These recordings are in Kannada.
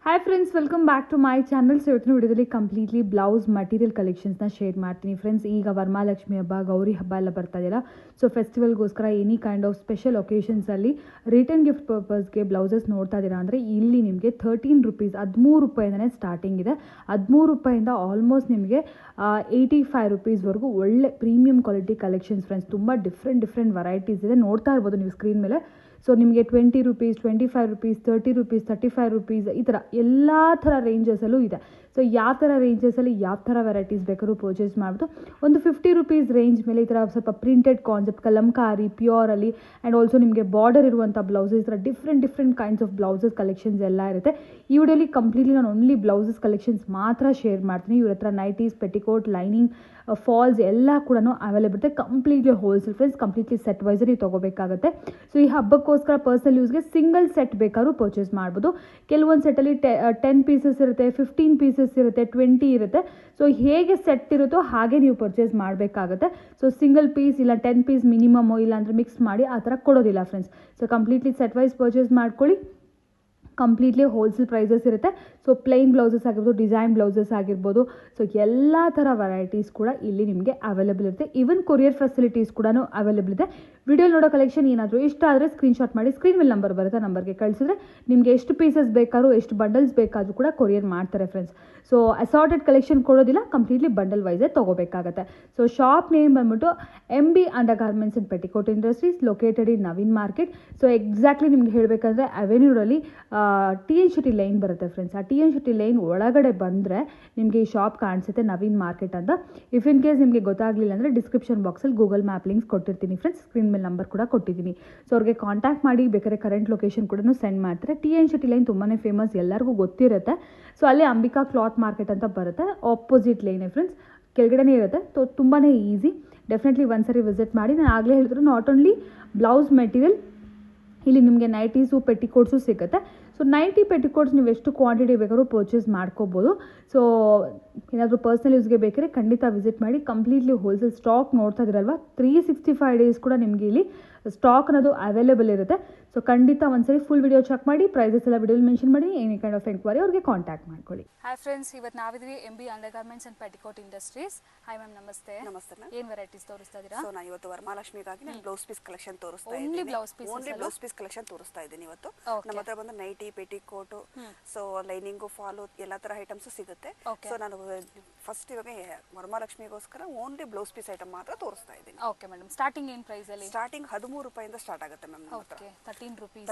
Hi friends, welcome back to my channel. So ಇವತ್ತಿನ ವಿಡಿಯೋದಲ್ಲಿ ಕಂಪ್ಲೀಟ್ಲಿ ಬ್ಲೌಸ್ ಮಟೀರಿಯಲ್ ಕಲೆಕ್ಷನ್ಸ್ನ ಶೇರ್ ಮಾಡ್ತೀನಿ ಫ್ರೆಂಡ್ಸ್. ಈಗ ವರಮಹಾಲಕ್ಷ್ಮಿ ಹಬ್ಬ, ಗೌರಿ ಹಬ್ಬ ಎಲ್ಲ ಬರ್ತಾ ಇದೆಯಲ್ಲ, ಸೊ ಫೆಸ್ಟಿವಲ್ಗೋಸ್ಕರ ಎನಿ ಕೈಂಡ್ ಆಫ್ ಸ್ಪೆಷಲ್ ಒಕೇಶನ್ಸಲ್ಲಿ ರಿಟರ್ನ್ ಗಿಫ್ಟ್ ಪರ್ಪಸ್ಗೆ ಬ್ಲೌಸಸ್ ನೋಡ್ತಾ ಇದ್ದೀರಾ ಅಂದರೆ ಇಲ್ಲಿ ನಿಮಗೆ 13 ರೂಪೀಸ್ 13 ರೂಪಾಯಿಂದನೇ ಸ್ಟಾರ್ಟಿಂಗ್ ಇದೆ. 13 ರೂಪಾಯಿಂದ ಆಲ್ಮೋಸ್ಟ್ ನಿಮಗೆ 85 ರೂಪೀಸ್ವರೆಗೂ ಒಳ್ಳೆ ಪ್ರೀಮಿಯಂ ಕ್ವಾಲಿಟಿ ಕಲೆಕ್ಷನ್ಸ್ ಫ್ರೆಂಡ್ಸ್. ತುಂಬ ಡಿಫ್ರೆಂಟ್ ವೆರೈಟೀಸ್ ಇದೆ, ನೋಡ್ತಾ ಇರ್ಬೋದು ನೀವು ಸ್ಕ್ರೀನ್ ಮೇಲೆ. ಸೊ ನಿಮಗೆ 20 ರೂಪೀಸ್, 25 ರೂಪೀಸ್, 30 ರೂಪೀಸ್, 35 ರೂಪೀಸ್ ಈ ಥರ ಎಲ್ಲ ಥರ ರೇಂಜಸಲ್ಲೂ ಇದೆ. ಸೊ ಯಾವ ಥರ ರೇಂಜಸಲ್ಲಿ ಯಾವ ಥರ ವೆರೈಟೀಸ್ ಬೇಕಾದ್ರೂ ಪರ್ಚೇಸ್ ಮಾಡ್ಬೋದು. ಒಂದು 50 ರೂಪೀಸ್ ರೇಂಜ್ ಮೇಲೆ ಈ ಥರ ಸ್ವಲ್ಪ printed concept, Kalamkari, purely and also ನಿಮಗೆ ಬಾರ್ಡರ್ ಇರುವಂಥ ಬ್ಲೌಸಸ್, ಈ ಥರ different kinds of blouses collections ಎಲ್ಲ ಇರುತ್ತೆ. ಈ ವಿಡಿಯೋಲಿ ಕಂಪ್ಲೀಟ್ಲಿ ನಾನು ಓನ್ಲಿ ಬ್ಲೌಸಸ್ ಕಲೆಕ್ಷನ್ಸ್ ಮಾತ್ರ ಶೇರ್ ಮಾಡ್ತೀನಿ. ಇವ್ರ ಹತ್ರ ನೈಟೀಸ್, ಪೆಟಿಕೋಟ್, ಲೈನಿಂಗ್, ಫಾಲ್ಸ್ ಎಲ್ಲ ಕೂಡ ಅವೈಲೇಬಲ್ ಇರುತ್ತೆ. Completely wholesale friends, completely set wise ನೀವು ತೊಗೋಬೇಕಾಗುತ್ತೆ. ಸೊ ಈ ಹಬ್ಬಕ್ಕೋಸ್ಕರ ಪರ್ಸನಲ್ ಯೂಸ್ಗೆ ಸಿಂಗಲ್ ಸೆಟ್ ಬೇಕಾದ್ರೂ ಪರ್ಚೇಸ್ ಮಾಡ್ಬೋದು. ಕೆಲವೊಂದು ಸೆಟ್ಟಲ್ಲಿ 10 ಪೀಸಸ್ ಇರುತ್ತೆ, 15 ಪೀಸಸ್ ಇರುತ್ತೆ, 20 ಇರುತ್ತೆ. ಸೊ ಹೇಗೆ ಸೆಟ್ ಇರುತ್ತೋ ಹಾಗೆ ನೀವು ಪರ್ಚೇಸ್ ಮಾಡಬೇಕಾಗುತ್ತೆ. ಸೊ ಸಿಂಗಲ್ ಪೀಸ್ ಇಲ್ಲ 10 ಪೀಸ್ ಮಿನಿಮಮ್, ಇಲ್ಲ ಅಂದರೆ ಮಿಕ್ಸ್ ಮಾಡಿ ಆ ಥರ ಕೊಡೋದಿಲ್ಲ friends. So completely set wise purchase ಮಾಡ್ಕೊಳ್ಳಿ. ಕಂಪ್ಲೀಟ್ಲಿ ಹೋಲ್ಸೇಲ್ ಪ್ರೈಸಸ್ ಇರುತ್ತೆ. ಸೊ ಪ್ಲೈನ್ ಬ್ಲೌಸಸ್ ಆಗಿರ್ಬೋದು, ಡಿಸೈನ್ ಬ್ಲೌಸಸ್ ಆಗಿರ್ಬೋದು, ಸೊ ಎಲ್ಲ ಥರ ವೆರೈಟೀಸ್ ಕೂಡ ಇಲ್ಲಿ ನಿಮಗೆ ಅವೈಲೇಬಲ್ ಇರುತ್ತೆ. ಈವನ್ ಕೊರಿಯರ್ ಫೆಸಿಲಿಟೀಸ್ ಕೂಡ ಅವೈಲೇಬಲ್ ಇದೆ. ವಿಡಿಯೋ ನೋಡೋ ಕಲೆಕ್ಷನ್ ಏನಾದರೂ ಇಷ್ಟ ಆದರೆ ಸ್ಕ್ರೀನ್ಶಾಟ್ ಮಾಡಿ, ಸ್ಕ್ರೀನ್ ಮೇಲೆ ನಂಬರ್ ಬರುತ್ತೆ, ನಂಬರ್ಗೆ ಕಳಿಸಿದ್ರೆ ನಿಮಗೆ ಎಷ್ಟು ಪೀಸಸ್ ಬೇಕಾದ್ರೂ, ಎಷ್ಟು ಬಂಡಲ್ಸ್ ಬೇಕಾದರೂ ಕೂಡ ಕೊರಿಯರ್ ಮಾಡ್ತಾರೆ ಫ್ರೆಂಡ್ಸ್. ಸೊ ಅಸಾರ್ಟೆಡ್ ಕಲೆಕ್ಷನ್ ಕೊಡೋದಿಲ್ಲ, ಕಂಪ್ಲೀಟ್ಲಿ ಬಂಡಲ್ ವೈಸೇ ತೊಗೋಬೇಕಾಗತ್ತೆ. ಸೊ ಶಾಪ್ ನೇಮ್ ಬಂದ್ಬಿಟ್ಟು MB undergarments and petticoat industries, located in Naveen market. So exactly ನಿಮ್ಗೆ ಹೇಳಬೇಕಂದ್ರೆ ಅವೆನ್ಯೂರಲ್ಲಿ TN ಶೆಟ್ಟಿ ಲೈನ್ ಬರುತ್ತೆ ಫ್ರೆಂಡ್ಸ್. ಆ TN ಶೆಟ್ಟಿ ಲೈನ್ ಒಳಗಡೆ ಬಂದರೆ ನಿಮಗೆ ಈ ಶಾಪ್ ಕಾಣಿಸುತ್ತೆ, ನವೀನ್ ಮಾರ್ಕೆಟ್ ಅಂತ. ಇಫ್ ಇನ್ ಕೇಸ್ ನಿಮಗೆ ಗೊತ್ತಾಗಲಿಲ್ಲ ಅಂದರೆ ಡಿಸ್ಕ್ರಿಪ್ಷನ್ ಬಾಕ್ಸಲ್ಲಿ ಗೂಗಲ್ ಮ್ಯಾಪ್ ಲಿಂಕ್ಸ್ ಕೊಟ್ಟಿರ್ತೀನಿ ಫ್ರೆಂಡ್ಸ್, ಸ್ಕ್ರೀನ್ ಮೇಲೆ ನಂಬರ್ ಕೂಡ ಕೊಟ್ಟಿದ್ದೀನಿ. ಸೊ ಅವ್ರಿಗೆ ಕಾಂಟ್ಯಾಕ್ಟ್ ಮಾಡಿ, ಬೇಕಾದ್ರೆ ಕರೆಂಟ್ ಲೊಕೇಶನ್ ಕೂಡ ಸೆಂಡ್ ಮಾಡ್ತಾರೆ. TN ಶೆಟ್ಟಿ ಲೈನ್ ತುಂಬಾ ಫೇಮಸ್, ಎಲ್ಲರಿಗೂ ಗೊತ್ತಿರುತ್ತೆ. ಸೊ ಅಲ್ಲಿ ಅಂಬಿಕಾ ಕ್ಲಾತ್ ಮಾರ್ಕೆಟ್ ಅಂತ ಬರುತ್ತೆ, ಆಪೋಸಿಟ್ ಲೈನೇ ಫ್ರೆಂಡ್ಸ್, ಕೆಳಗಡೆನೇ ಇರುತ್ತೆ. ಸೊ ತುಂಬಾ ಈಸಿ, ಡೆಫಿನೆಟ್ಲಿ ಒಂದ್ಸರಿ ವಿಸಿಟ್ ಮಾಡಿ. ನಾನು ಆಗಲೇ ಹೇಳಿದ್ರು, ನಾಟ್ ಓನ್ಲಿ ಬ್ಲೌಸ್ ಮೆಟೀರಿಯಲ್, ಇಲ್ಲಿ ನಿಮಗೆ ನೈಟೀಸು, ಪೆಟಿಕೋಟ್ಸು ಸಿಗುತ್ತೆ. ಸೊ ನೈಟಿ, ಪೆಟಿಕೋಟ್ಸ್ ನೀವು ಎಷ್ಟು ಕ್ವಾಂಟಿಟಿ ಬೇಕಾದ್ರೂ ಪರ್ಚೇಸ್ ಮಾಡ್ಕೋಬೋದು. ಸೊ ಏನಾದರೂ ಪರ್ಸನಲ್ ಯೂಸ್ಗೆ ಬೇಕಾದ್ರೆ ಖಂಡಿತ ವಿಸಿಟ್ ಮಾಡಿ. ಕಂಪ್ಲೀಟ್ಲಿ ಹೋಲ್ಸೇಲ್ ಸ್ಟಾಕ್ ನೋಡ್ತಾ ಇದ್ದೀರಲ್ವ, 365 ಡೇಸ್ ಕೂಡ ನಿಮಗೆ ಇಲ್ಲಿ ಸ್ಟಾಕ್ ಅನ್ನೋದು ಅವೈಲೇಬಲ್ ಇರುತ್ತೆ. ಸೊ ಖಂಡಿತ ಒಂದ್ಸರಿ ಫುಲ್ ವಿಡಿಯೋ ಚೆಕ್ ಮಾಡಿ, ಪ್ರೈಸಸ್ ಎಲ್ಲ ವಿಡಿಯೋಲಿ ಮೆನ್ಷನ್ ಮಾಡಿ. ಎನಿ ಕೈಂಡ್ ಆಫ್ ಎಂಕ್ವೈರಿ ಅವ್ರಿಗೆ ಕಾಂಟ್ಯಾಕ್ಟ್ ಮಾಡ್ಕೊಳ್ಳಿ. ಹಾಯ್ ಫ್ರೆಂಡ್ಸ್, ಇವತ್ತು ನಾವಿದ್ವಿ MB under garments and petticoat industries. Hi ma'am, ನಮಸ್ತೆ. ನಮಸ್ತೆ ಮ್ಯಾಮ್. ಏನು ವೆರೈಟೀಸ್ ತೋರಿಸ್ತಾ ಇದ್ದೀರಾ? ಸೊ ನಾನು ಇವತ್ತು ವರಮಹಾಲಕ್ಷ್ಮಿಗಾಗಿ ನಾನು ಬ್ಲೌಸ್ ಪೀಸ್ ಕಲೆಕ್ಷನ್ ತೋರಿಸ್ತಾ ಇದ್ದೀನಿ. ಓನ್ಲಿ ಬ್ಲೌಸ್ ಪೀಸ್ ಕಲೆಕ್ಷನ್ ತೋರಿಸ್ತಾ ಇದ್ದೀನಿ ಇವತ್ತು. ನಮ್ಮ ಹತ್ರ ಬಂದು nighty, petticoat, so lining, fall ಎಲ್ಲ ತರ ಐಟಮ್ಸ್ ಸಿಗುತ್ತೆ. ಸೊ ನಾನು ಫಸ್ಟ್ ಇವಾಗ ವರಮಹಾಲಕ್ಷ್ಮಿಗೋಸ್ಕರ ಓನ್ಲಿ ಬ್ಲೌಸ್ ಪೀಸ್ ಐಟಮ್ ಮಾತ್ರ ತೋರಿಸ್ತಾ ಇದ್ದೀನಿ. ಓಕೆ ಮೇಡಮ್, ಸ್ಟಾರ್ಟಿಂಗ್ ಏನು ಪ್ರೈಸ್ ಅಲ್ಲಿ? ಸ್ಟಾರ್ಟಿಂಗ್ 13 ರೂಪಾಯಿಂದ ಸ್ಟಾರ್ಟ್ ಆಗುತ್ತೆ ಮ್ಯಾಮ್. ಓಕೆ, 13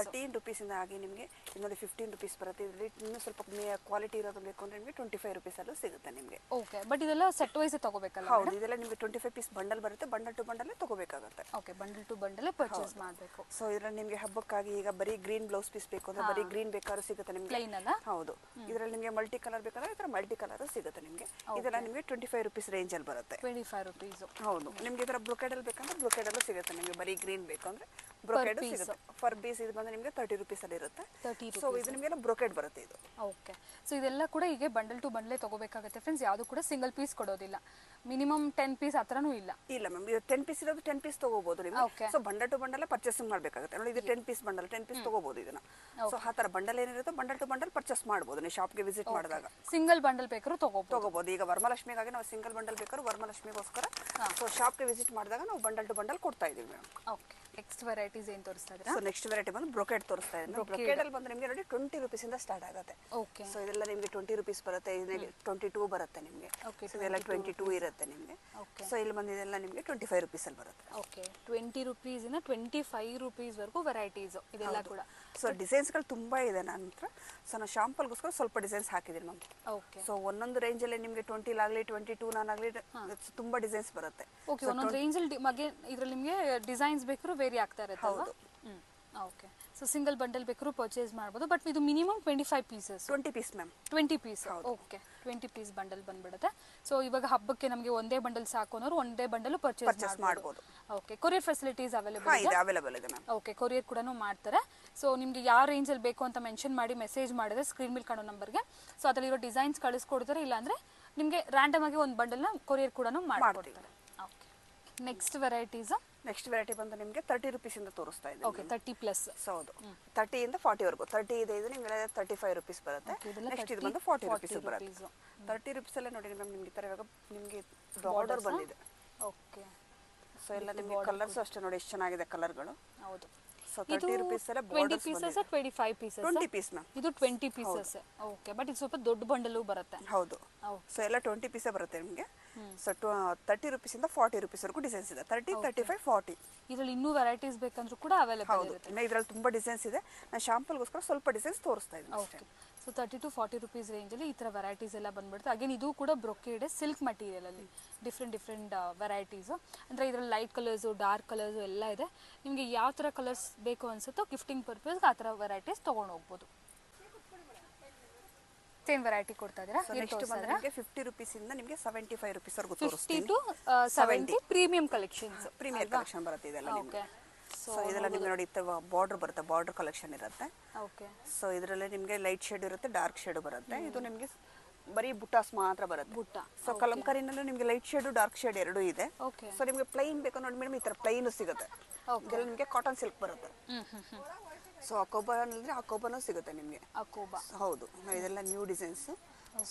ರೂಪೀಸ್ ಇಂದ ಆಗಿ ನಿಮಗೆ ಇನ್ನೊಂದು 15 ರೂಪೀಸ್ ಬರುತ್ತೆ. ಇದರಲ್ಲಿ ಇನ್ನೂ ಸ್ವಲ್ಪ ಕ್ವಾಲಿಟಿ ಇರೋದು ಬೇಕು ಅಂದ್ರೆ ನಿಮಗೆ 25 ರೂಪೀಸ್ ಅಲ್ಲೂ ಸಿಗುತ್ತೆ ನಿಮಗೆ. ಓಕೆ, ಬಟ್ ಇದೆಲ್ಲ ಸೆಟ್ ವೈಸ್ ತಗೋಬೇಕಲ್ಲ? ಹೌದು, ಇದೆಲ್ಲ ನಿಮಗೆ 25 ಪೀಸ್ ಬಂಡಲ್ ಬರುತ್ತೆ, ಬಂಡಲ್ ಟು ಬಂಡಲ್ ತಗೋಬೇಕಾಗುತ್ತೆ. Okay, bundle to bundle purchase ಮಾಡಬೇಕು. ಸೊ ಇದರಲ್ಲಿ ನಿಮಗೆ ಹಬ್ಬಕ್ಕಾಗಿ ಈಗ ಬರೀ ಗ್ರೀನ್ ಬ್ಲೌಸ್ ಪೀಸ್ ಬೇಕು ಅಂದ್ರೆ ಬರೀ ಗ್ರೀನ್ ಬೇಕಾದ್ರೂ ಸಿಗುತ್ತೆ ನಿಮಗೆ. ಪ್ಲೈನ್ ಅಲ್ಲ? ಹೌದು, ಇದರಲ್ಲಿ ನಿಮಗೆ ಮಲ್ಟಿ ಕಲರ್ ಬೇಕಾದ್ರೆ ಇದರ ಮಲ್ಟಿ ಕಲರ್ ಸಿಗುತ್ತೆ ನಿಮಗೆ. ಇದೆಲ್ಲ ನಿಮಗೆ 25 ರೂಪೀಸ್ ರೇಂಜ್ ಅಲ್ಲಿ ಬರುತ್ತೆ. 25 ರೂಪೀಸ್. ಹೌದು, ನಿಮಗೆ ಇದರ ಬ್ರೊಕೆಡ್ ಅಲ್ಲಿ ಬೇಕಂದ್ರೆ ಬ್ರೊಕೆಡ್ ಅಲ್ಲೂ ಸಿಗುತ್ತೆ ನಿಮಗೆ. ಬರೀ ಗ್ರೀನ್ ಬೇಕು ಅಂದ್ರೆ ಬ್ರೊಕೆಡ್ ಸಿಗುತ್ತೆ. ಫರ್ ಪೀಸ್ ಇದು ಬಂದು ನಿಮಗೆ 30 ರೂಪೀಸ್ ಅಲ್ಲಿ ಇರುತ್ತೆ. ಸೊ ಇದು ನಿಮಗೆ ಬ್ರೊಕೆಡ್ ಬರುತ್ತೆ ಇದು. ಓಕೆ, ಸೊ ಇದೆಲ್ಲ ಕೂಡ ಈಗ ಬಂಡಲ್ ಟು ಬಂಡಲೇ ತಗೋಬೇಕಾಗುತ್ತೆ ಫ್ರೆಂಡ್ಸ್. ಯಾವುದು ಕೂಡ ಸಿಂಗಲ್ ಪೀಸ್ ಕೊಡೋದಿಲ್ಲ. ಮಿನಿಮಮ್ 10 ಪೀಸ್ ಹತ್ರನೂ ಇಲ್ಲ. ಇಲ್ಲ ಮ್ಯಾಮ್, ಇದು 10 ಪೀಸ್ ಇರೋದು 10 ಪೀಸ್ ತಗೋಬಹುದು ನೀವು. So bundle to bundle purchasing ಮಾಡಬೇಕಾಗುತ್ತೆ ನೋಡಿ. ಇದು 10 ಪೀಸ್ ಬಂಡಲ್, 10 ಪೀಸ್ ತಗೋಬಹುದು ಇದನ್ನ. ಸೊ ಆ ತರ ಬಂಡಲ್ ಏನಿರುತ್ತೋ ಬಂಡಲ್ ಟು ಬಂಡಲ್ ಪರ್ಚೇಸ್ ಮಾಡಬಹುದು ನೀವು ಶಾಪ್ಗೆ ವಿಸಿಟ್ ಮಾಡಿದಾಗ. ಸಿಂಗಲ್ ಬಂಡಲ್ ಬೇಕಾದ್ರೂ ತಗೋಬಹುದು. ಈಗ ವರಮಹಾಲಕ್ಷ್ಮಿಗಾಗಿ ನಾವು ಸಿಂಗಲ್ ಬಂಡಲ್ ಬೇಕಾದ್ರೂ ವರಮಹಾಲಕ್ಷ್ಮಿಗೋಸ್ಕರ ಸೊ ಶಾಪ್ಗೆ ವಿಸಿಟ್ ಮಾಡಿದಾಗ ನಾವು ಬಂಡಲ್ ಟು ಬಂಡಲ್ ಕೊಡ್ತಾ ಇದೀವಿ ಮ್ಯಾಮ್. ಓಕೆ, ನೆಕ್ಸ್ಟ್ ವೆರೈಟೀಸ್ ಏನು ತೋರಿಸ್ತಾ ಇದ್ದೀರಾ? ಸೊ ನೆಕ್ಸ್ಟ್ ವೆರೈಟಿ ಬಂದು ಬ್ರೊಕೆಡ್ ತೋರಿಸ್ತಾ ಇದ್ದೀನಿ. ಬ್ರೊಕೆಡ್ ಅಲ್ಲಿ ಬಂದು ನಿಮಗೆ ನೋಡಿ 20 ರೂಪೀಸ್ ಇಂದ ಸ್ಟಾರ್ಟ್ ಆಗುತ್ತೆ. ಓಕೆ, ಸೊ ಇದೆಲ್ಲ ನಿಮಗೆ 20 ರೂಪೀಸ್ ಬರುತ್ತೆ, 22 ಬರುತ್ತೆ ನಿಮಗೆ. ಸೊ ಇದೆಲ್ಲ 22 ಇರುತ್ತೆ ನಿಮಗೆ. ಸೊ ಇಲ್ಲಿ ಬಂದಿದೆಲ್ಲ ನಿಮಗೆ 25 ರೂಪೀಸ್ ಅಲ್ಲಿ ಬರುತ್ತೆ. ಓಕೆ, 20 ರೂಪೀಸ್ ಇಂದ 25 ರೂಪೀಸ್ ವರೆಗೂ ವೆರೈಟೀಸ್ ಇದೆಲ್ಲ ಕೂಡ. ಸೊ ಡಿಸೈನ್ಸ್ ಗಳು ತುಂಬಾ ಇದೆ ನನ್ನ ಹತ್ರ. ಸೊ ನಾನು ಶಾಂಪಲ್ಗೋಸ್ಕರ ಸ್ವಲ್ಪ ಡಿಸೈನ್ಸ್ ಹಾಕಿದ್ದೀನಿ ಮ್ಯಾಮ್. ಓಕೆ, ಸೊ ಒಂದೊಂದು ರೇಂಜ್ ಅಲ್ಲಿ ನಿಮಗೆ 20 ಲಾಗ್ಲಿ 22 ನಾನಾಗ್ಲಿ ತುಂಬಾ ಡಿಸೈನ್ಸ್ ಬರುತ್ತೆ. ಓಕೆ, ಒಂದೊಂದು ರೇಂಜ್ ಅಲ್ಲಿ ಇದ್ರಲ್ಲಿ ನಿಮಗೆ ಡಿಸೈನ್ಸ್ ಬೇಕಾದ್ರೂ ವೇರಿ ಆಗ್ತಾ ಇರುತ್ತೆ. ಹೌದು. ಓಕೆ, ಸೊ ಸಿಂಗಲ್ ಬಂಡಲ್ ಬೇಕಾದ್ರೂ ಪರ್ಚೇಸ್ ಮಾಡ್ಬೋದು. ಬಟ್ ಇದು minimum 25 pieces. 20 piece ma'am. 20 piece. Okay, 20 piece bundle ಬಂದ್ಬಿಡುತ್ತೆ. ಸೊ ಇವಾಗ ಹಬ್ಬಕ್ಕೆ ನಮಗೆ ಒಂದೇ ಬಂಡಲ್ ಸಾಕು ಅನ್ನೋರು ಒಂದೇ ಬಂಡಲ್ ಪರ್ಚೇಸ್ ಮಾಡಬಹುದು. ಓಕೆ, ಕೊರಿಯರ್ ಫೆಸಿಲಿಟೀಸ್ ಅವೈಲೇಬಲ್ ಇದೆ ಮ್ಯಾಮ್. ಓಕೆ, ಕೊರಿಯರ್ ಕೂಡ ಮಾಡ್ತಾರೆ. ಸೊ ನಿಮಗೆ ಯಾವ ರೇಂಜ್ ಅಲ್ಲಿ ಬೇಕು ಅಂತ ಮೆನ್ಷನ್ ಮಾಡಿ ಮೆಸೇಜ್ ಮಾಡಿದ್ರೆ ಸ್ಕ್ರೀನ್ ಮೇಲೆ ಕಾಣೋ ನಂಬರ್ಗೆ ಸೊ ಅದರಲ್ಲಿರೋ ಡಿಸೈನ್ಸ್ ಕಳಿಸ್ಕೊಡ್ತಾರೆ. ಇಲ್ಲಾಂದ್ರೆ ನಿಮಗೆ ರ್ಯಾಂಡಮ್ ಆಗಿ ಒಂದು ಬಂಡಲ್ನ ಕೊರಿಯರ್ ಕೂಡ ಮಾಡ್ಕೊಡ್ತಾರೆ. Okay, next varieties next variety ಬಂದು ನಿಮಗೆ 30 ರುಪೀಸಿಂದ ತೋರಿಸ್ತಾ ಇದ್ದೀನಿ. ಓಕೆ 30+. ಹೌದು 30 ಇಂದ 40 ವರೆಗೂ. 30 ಇದೆ ಇದು ನಿಮಗೆ 35 ರುಪೀಸ್ ಬರುತ್ತೆ. ನೆಕ್ಸ್ಟ್ ಇದು ಬಂದು 40 ರುಪೀಸ್ ಬರುತ್ತೆ. 30 ರುಪೀಸ್ ಅಲ್ಲೇ ನೋಡಿ ಮ್ಯಾಮ್ ನಿಮಗೆ ಈ ಥರ ಇವಾಗ ನಿಮಗೆ ಬಾರ್ಡರ್ ಬಂದಿದೆ. ಓಕೆ. ಸೊ ಎಲ್ಲ ನಿಮಗೆ ಕಲರ್ಸ್ ಅಷ್ಟೇ ನೋಡಿ ಎಷ್ಟು ಚೆನ್ನಾಗಿದೆ ಕಲರ್ಗಳು. ಹೌದು. ಸೊ 30 ರುಪೀಸ್ ಅಲ್ಲೇ 20 ಪೀಸಸ್ 25 ಪೀಸಸ್? 20 piece ma'am. ಇದು 20 ಪೀಸಸ್. ಓಕೆ, ಬಟ್ ಇದು ಸ್ವಲ್ಪ ದೊಡ್ಡ ಬಂಡಲು ಬರುತ್ತೆ. ಹೌದು. ಸೊ ಎಲ್ಲ 20 ಪೀಸೇ ಬರುತ್ತೆ ನಿಮಗೆ. ಸೊ 30 ರುಪೀಸಿಂದ 40 ರುಪೀಸ್ ವರೆಗೂ ಡಿಸೈನ್ಸ್ ಇದೆ. 30, 35, 40. ಇದರಲ್ಲಿ ಇನ್ನೂ ವೆರೈಟೀಸ್ ಬೇಕಂದ್ರೂ ಕೂಡ ಅವೈಲೇಬಲ್ ಇರುತ್ತೆ. ಇನ್ನು ಇದರಲ್ಲಿ ತುಂಬಾ ಡಿಸೈನ್ಸ್ ಇದೆ. ನಾನು ಶಾಂಪಲ್ಗೋಸ್ಕರ ಸ್ವಲ್ಪ ಡಿಸೈನ್ಸ್ ತೋರಿಸ್ತಾ ಇದ್ದೀನಿ. ಓಕೆ. ಸೊ 30 to 40 ರುಪೀಸ್ ರೇಂಜಲ್ಲಿ ಈ ಥರ ವೆರೈಟೀಸ್ ಎಲ್ಲ ಬಂದ್ಬಿಡುತ್ತೆ. ಅಗೇನ್ ಇದು ಕೂಡ ಬ್ರೊಕೇಡ್ ಸಿಲ್ಕ್ ಮಟೀರಿಯಲಲ್ಲಿ ಡಿಫ್ರೆಂಟ್ ವೆರೈಟೀಸು. ಅಂದರೆ ಇದರಲ್ಲಿ ಲೈಟ್ ಕಲರ್ಸು, ಡಾರ್ಕ್ ಕಲರ್ಸು ಎಲ್ಲ ಇದೆ. ನಿಮಗೆ ಯಾವ ಥರ ಕಲರ್ಸ್ ಬೇಕು ಅನ್ಸುತ್ತೋ ಗಿಫ್ಟಿಂಗ್ ಪರ್ಪಸ್ಗೆ ಆ ಥರ ವೆರೈಟೀಸ್ ತೊಗೊಂಡು ಹೋಗ್ಬೋದು. ಸೇಮ್ ವೆರೈಟಿ ಕೊಡ್ತಾ ಇದ್ದೀರಾ? ನೆಕ್ಸ್ಟ್ ಬಂದು ನಿಮಗೆ 50 ರುಪೀಸಿಂದ ನಿಮಗೆ 75 ರುಪೀಸ್ ವರೆಗೂ 50 ತೋರಿಸ್ತೀನಿ. to 70 premium collections. Premier collection ಬರುತ್ತೆ ಇದೆಲ್ಲ ನಿಮಗೆ. ಓಕೆ. ಸೊ ಇದೆಲ್ಲ ನಿಮಗೆ ನೋಡಿ ಬಾರ್ಡರ್ ಬರುತ್ತೆ, ಬಾರ್ಡರ್ ಕಲೆಕ್ಷನ್ ಇರುತ್ತೆ. ಓಕೆ. ಸೊ ಇದರಲ್ಲಿ ನಿಮಗೆ ಲೈಟ್ ಶೇಡ್ ಇರುತ್ತೆ, ಡಾರ್ಕ್ ಶೇಡ್ ಬರುತ್ತೆ. ಇದು ನಿಮಗೆ ಬರೀ ಬುಟ್ಟಾಸ್ ಮಾತ್ರ ಬರುತ್ತೆ. ಬುಟ್ಟ. ಸೊ ಕಲಂಕಾರಿನಲ್ಲೂ ನಿಮಗೆ ಲೈಟ್ ಶೇಡ್ ಡಾರ್ಕ್ ಶೇಡ್ ಎರಡೂ ಇದೆ. ಓಕೆ. ಸೊ ನಿಮಗೆ ಪ್ಲೈನ್ ಬೇಕು ನೋಡಿ ಮೇಡಮ್ ಈ ಥರ ಪ್ಲೈನು ಸಿಗುತ್ತೆ. ಇದೆಲ್ಲ ನಿಮಗೆ ಕಾಟನ್ ಸಿಲ್ಕ್ ಬರುತ್ತೆ. ಸೊ ಅಕೋಬಾ ಅಂದರೆ ಅಕೋಬಾನೂ ಸಿಗುತ್ತೆ ನಿಮಗೆ. ಅಕೋಬಾ. ಹೌದು, ಇದೆಲ್ಲ ನ್ಯೂ ಡಿಸೈನ್ಸ್.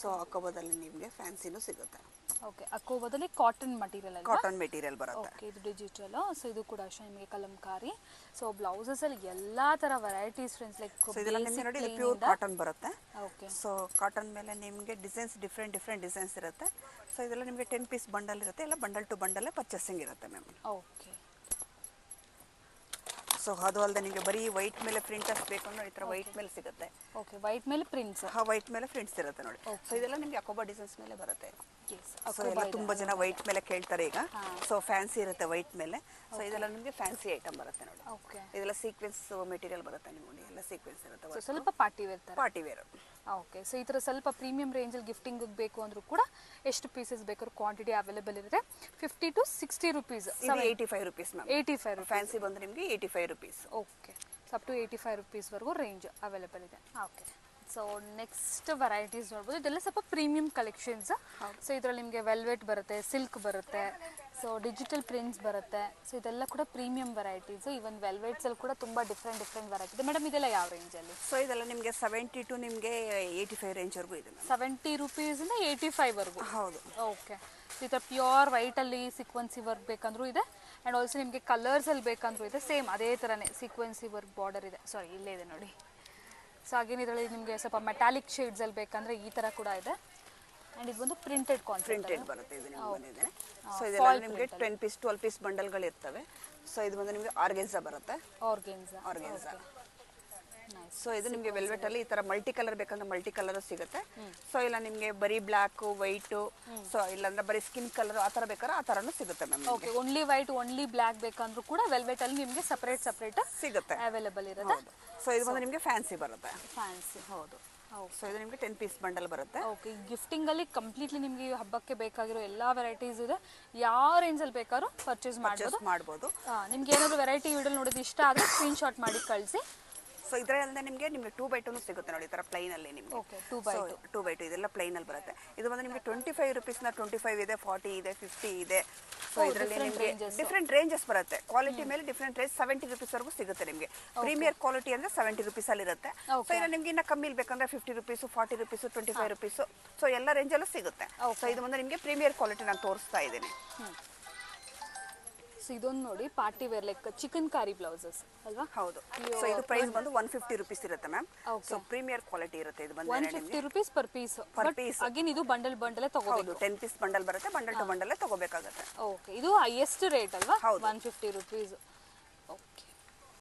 ಸೊ ಅಕೋಬಾದಲ್ಲಿ ನಿಮಗೆ ಫ್ಯಾನ್ಸಿನೂ ಸಿಗುತ್ತೆ. ಓಕೆ. ಅಕೋಬಾದಲ್ಲಿ ಕಾಟನ್ ಮಟೀರಿಯಲ್ ಅಲ್ವಾ? ಕಾಟನ್ ಮೆಟೀರಿಯಲ್ ಬರುತ್ತೆ. ಓಕೆ. ಇದು ಡಿಜಿಟಲ್. ಸೊ ಇದು ಕೂಡ ಅಷ್ಟೇ ನಿಮಗೆ ಕಲಂಕಾರಿ. ಸೊ ಬ್ಲೌಸಸ್ ಅಲ್ಲಿ ಎಲ್ಲಾ ತರ ವೆರೈಟೀಸ್ ಫ್ರೆಂಡ್ಸ್ ಲೈಕ್ ಸೊ ಇದೆಲ್ಲ ನಿಮಗೆ ನೋಡಿ ಇದು ಪ್ಯೂರ್ ಕಾಟನ್ ಬರುತ್ತೆ. ಓಕೆ. ಸೊ ಕಾಟನ್ ಮೇಲೆ ನಿಮಗೆ ಡಿಸೈನ್ಸ್ ಡಿಫ್ರೆಂಟ್ ಡಿಸೈನ್ಸ್ ಇರುತ್ತೆ. ಸೊ ಇದೆಲ್ಲ ನಿಮಗೆ 10 ಪೀಸ್ ಬಂಡಲ್ ಇರುತ್ತೆ. ಎಲ್ಲ ಬಂಡಲ್ ಟು ಬಂಡಲ್ಲೇ ಪರ್ಚೇಸಿಂಗ್ ಇರುತ್ತೆ ಮ್ಯಾಮ್. ಓಕೆ. ಸೊ ಅದು ಅಲ್ಲದೆ ನಿಮಗೆ ಬರೀ ವೈಟ್ ಮೇಲೆ ಪ್ರಿಂಟರ್ಸ್ ಬೇಕು ಅಂದ್ರೆ ಈ ಥರ ವೈಟ್ ಮೇಲೆ ಸಿಗುತ್ತೆ. ಓಕೆ. ವೈಟ್ ಮೇಲೆ ಪ್ರಿಂಟ್ಸ್. ವೈಟ್ ಮೇಲೆ ಪ್ರಿಂಟ್ಸ್ ಇರುತ್ತೆ ನೋಡಿ. ಸೊ ಇದೆಲ್ಲ ನಿಮಗೆ ಅಕೋಬಾ ಡಿಸೈನ್ಸ್ ಮೇಲೆ ಬರುತ್ತೆ. ಸೊ ಎಲ್ಲ ಅಕೋಬಾ ತುಂಬಾ ಜನ ವೈಟ್ ಮೇಲೆ ಕೇಳ್ತಾರೆ ಈಗ. ಸೊ ಫ್ಯಾನ್ಸಿ ಇರುತ್ತೆ ವೈಟ್ ಮೇಲೆ. ಸೊ ಇದೆಲ್ಲ ನಿಮಗೆ ಫ್ಯಾನ್ಸಿ ಐಟಮ್ ಬರುತ್ತೆ ನೋಡಿ. ಓಕೆ. ಇದೆಲ್ಲ ಸೀಕ್ವೆನ್ಸ್ ಮೆಟೀರಿಯಲ್ ಬರುತ್ತೆ ನಿಮಗೆ. ಎಲ್ಲ ಸೀಕ್ವೆನ್ಸ್ ಇರುತ್ತೆ. ಸೊ ಸ್ವಲ್ಪ ಪಾರ್ಟಿ ವೇರ್ ತರ. Party wear. ಓಕೆ. ಸೊ ಈ ಥರ ಸ್ವಲ್ಪ ಪ್ರೀಮಿಯಂ ರೇಂಜಲ್ಲಿ ಗಿಫ್ಟಿಂಗ್ ಬೇಕು ಅಂದ್ರೂ ಕೂಡ ಎಷ್ಟು ಪೀಸಸ್ ಬೇಕಾದ್ರೂ ಕ್ವಾಂಟಿಟಿ ಅವೈಲೇಬಲ್ ಇರುತ್ತೆ. 50 to 60 rupees. 85 rupees ma'am. 85 rupees. Fancy ಬಂದು ನಿಮಗೆ 85 rupees. Okay. So up to 85 ರುಪೀಸ್ವರೆಗೂ ರೇಂಜ್ ಅವೈಲೇಬಲ್ ಇದೆ. ಓಕೆ. ಸೊ ನೆಕ್ಸ್ಟ್ ವೆರೈಟೀಸ್ ನೋಡ್ಬೋದು. ಇದೆಲ್ಲ ಸ್ವಲ್ಪ ಪ್ರೀಮಿಯಂ ಕಲೆಕ್ಷನ್ಸ್. ಸೊ ಇದರಲ್ಲಿ ನಿಮಗೆ ವೆಲ್ವೆಟ್ ಬರುತ್ತೆ, ಸಿಲ್ಕ್ ಬರುತ್ತೆ, ಸೊ ಡಿಜಿಟಲ್ ಪ್ರಿಂಟ್ಸ್ ಬರುತ್ತೆ. ಸೊ ಇದೆಲ್ಲ ಕೂಡ ಪ್ರೀಮಿಯಂ ವೆರೈಟೀಸ್. ಈವನ್ ವೆಲ್ವೆಟ್ಸಲ್ಲಿ ಕೂಡ ತುಂಬ ಡಿಫ್ರೆಂಟ್ ವೆರೈಟಿ ಇದೆ. ಮೇಡಮ್ ಇದೆಲ್ಲ ಯಾವ ರೇಂಜಲ್ಲಿ? ಸೊ ಇದೆಲ್ಲ ನಿಮಗೆ 70 to ನಿಮಗೆ 85 ರೇಂಜ್ವರೆಗೂ ಇದೆ. 70 ರುಪೀಸಿಂದ 85ವರೆಗೂ. ಹೌದು. ಓಕೆ. ಈ ಥರ ಪ್ಯೂರ್ ವೈಟಲ್ಲಿ ಸೀಕ್ವೆನ್ಸಿ ವರ್ಕ್ ಬೇಕಂದ್ರೂ ಇದೆ. ಆ್ಯಂಡ್ ಆಲ್ಸೋ ನಿಮಗೆ ಕಲರ್ಸಲ್ಲಿ ಬೇಕಂದ್ರೂ ಇದೆ. ಸೇಮ್ ಅದೇ ಥರನೇ ಸೀಕ್ವೆನ್ಸಿ ವರ್ಕ್ ಬಾರ್ಡರ್ ಇದೆ. ಸಾರಿ, ಇಲ್ಲೇ ಇದೆ ನೋಡಿ. ಸೊ ಹಾಗೇನು ಇದರಲ್ಲಿ ನಿಮಗೆ ಸ್ವಲ್ಪ ಮೆಟಾಲಿಕ್ ಶೇಡ್ಸಲ್ಲಿ ಬೇಕಂದರೆ ಈ ಥರ ಕೂಡ ಇದೆ. ಆ್ಯಂಡ್ ಇದು ಬಂದು ಪ್ರಿಂಟೆಡ್ ಪ್ರಿಂಟೆಡ್ ಬರುತ್ತೆ. ಇದು ನಿಮಗೆ ಬಂದಿದೆ. ಸೊ ಇದೆಲ್ಲ ನಿಮಗೆ 10 ಪೀಸ್ 12 ಪೀಸ್ ಬಂಡಲ್ಗಳು ಇರ್ತವೆ. ಸೊ ಇದು ಬಂದು ನಿಮಗೆ ಆರ್ಗೆನ್ಸಾ ಬರುತ್ತೆ. ಆರ್ಗೆನ್ಸಾ. ಸೊ ಇದು ನಿಮಗೆ ವೆಲ್ವೆಟ್ ಅಲ್ಲಿ ಈ ತರ ಮಲ್ಟಿ ಕಲರ್ ಬೇಕಂದ್ರೆ ಮಲ್ಟಿ ಕಲರ್ ಸಿಗುತ್ತೆ. ಸೊ ಇಲ್ಲ ನಿಮಗೆ ಬರೀ ಬ್ಲಾಕ್ ವೈಟ್, ಸೊ ಇಲ್ಲಾಂದ್ರೆ ಬರೀ ಸ್ಕಿನ್ ಕಲರ್ ಆ ತರ ಬೇಕಾದ್ರೆ ಆ ತರನು ಸಿಗುತ್ತೆ ma'am. Okay. Only white only black ಬೇಕಂದ್ರೂ ಕೂಡ ವೆಲ್ವೆಟ್ ಅಲ್ಲಿ ನಿಮಗೆ ಸಪರೇಟ್ ಸಿಗುತ್ತೆ, ಅವೈಲೇಬಲ್ ಇರುತ್ತೆ. ಸೊ ಇದು ಬಂದು ನಿಮಗೆ ಫ್ಯಾನ್ಸಿ ಬರುತ್ತೆ. ಫ್ಯಾನ್ಸಿ. ಹೌದು. ಸೊ ಇದು ನಿಮಗೆ 10 ಪೀಸ್ ಬಂಡಲ್ ಬರುತ್ತೆ. ಓಕೆ. ಗಿಫ್ಟಿಂಗ್ ಅಲ್ಲಿ ಕಂಪ್ಲೀಟ್ಲಿ ನಿಮಗೆ ಹಬ್ಬಕ್ಕೆ ಬೇಕಾಗಿರೋ ಎಲ್ಲಾ ವೆರೈಟೀಸ್ ಇದೆ. ಯಾವ ರೇಂಜ್ ಅಲ್ಲಿ ಬೇಕಾದ್ರೂ ಪರ್ಚೇಸ್ ಮಾಡಬಹುದು. ನಿಮ್ಗೆ ಏನಾದ್ರು ವೆರೈಟಿ ವಿಡಿಯೋ ನೋಡೋದು ಇಷ್ಟ ಆದ್ರೆ ಸ್ಕ್ರೀನ್ ಶಾಟ್ ಮಾಡಿ ಕಳಿಸಿ. ಸೊ ಇದರಲ್ಲದೆ ನಿಮಗೆ 2x2 ಸಿಗುತ್ತೆ ನೋಡಿ. ಈ ತರ ಪ್ಲೈನ್ ಅಲ್ಲಿ ನಿಮಗೆ 2x2 ಇದೆಲ್ಲ ಪ್ಲೈನ್ ಅಲ್ಲಿ ಬರುತ್ತೆ. ಇದು ಬಂದು ನಿಮಗೆ 25 ರುಪೀಸ್ನ 25 ಇದೆ, 40 ಇದೆ, 50 ಇದೆ. ಸೊ ಇದರಲ್ಲಿ ನಿಮಗೆ ಡಿಫ್ರೆಂಟ್ ರೇಂಜಸ್ ಬರುತ್ತೆ. ಕ್ವಾಲಿಟಿ ಮೇಲೆ ಡಿಫ್ರೆಂಟ್ ರೇಂಜ್ 70 ರುಪೀಸ್ ವರೆಗೂ ಸಿಗುತ್ತೆ ನಿಮಗೆ. ಪ್ರೀಮಿಯರ್ ಕ್ವಾಲಿಟಿ ಅಂದ್ರೆ 70 ರುಪೀಸ್ ಅಲ್ಲಿ ಇರುತ್ತೆ. ಸೊ ಇಲ್ಲ ನಿಮ್ಗೆ ಇನ್ನ ಕಮ್ಮಿ ಬೇಕಂದ್ರೆ 50 ರುಪೀಸ್, 40 ರುಪೀಸ್, 25 ರುಪೀಸ್, ಸೊ ಎಲ್ಲ ರೇಂಜ್ ಅಲ್ಲೂ ಸಿಗುತ್ತೆ. ಸೊ ಇದು ಬಂದು ನಿಮಗೆ ಪ್ರೀಮಿಯರ್ ಕ್ವಾಲಿಟಿ ನಾನು ತೋರಿಸ್ತಾ ಇದ್ದೀನಿ. ಸೊ ಇದೊಂದು ನೋಡಿ ಪಾರ್ಟಿ ವೇರ್ ಲೈಕ್ ಚಿಕನ್ ಕಾರಿ ಬ್ಲೌಸಸ್ ಅಲ್ವಾ? ಹೌದು. ಸೊ ಇದು ಪ್ರೈಸ್ ಬಂದು 150 ರುಪೀಸ್ ಇರುತ್ತೆ ಮ್ಯಾಮ್. ಸೊ ಪ್ರೀಮಿಯರ್ ಕ್ವಾಲಿಟಿ ಇರುತ್ತೆ. ಇದು ಬಂದು 150 ರುಪೀಸ್ ಪರ್ ಪೀಸ್. ಅಗೇನ್ ಇದು ಬಂಡಲ್ ತಗೋಬೇಕು. 10 ಪೀಸ್ ಬಂಡಲ್ ಬರುತ್ತೆ. ಬಂಡಲ್ ಟು ಬಂಡಲ್ ತಗೋಬೇಕಾಗುತ್ತೆ. ಓಕೆ. ಇದು ಹೈಯೆಸ್ಟ್ ರೇಟ್ ಅಲ್ವಾ? 150 ರುಪೀಸ್. ಓಕೆ.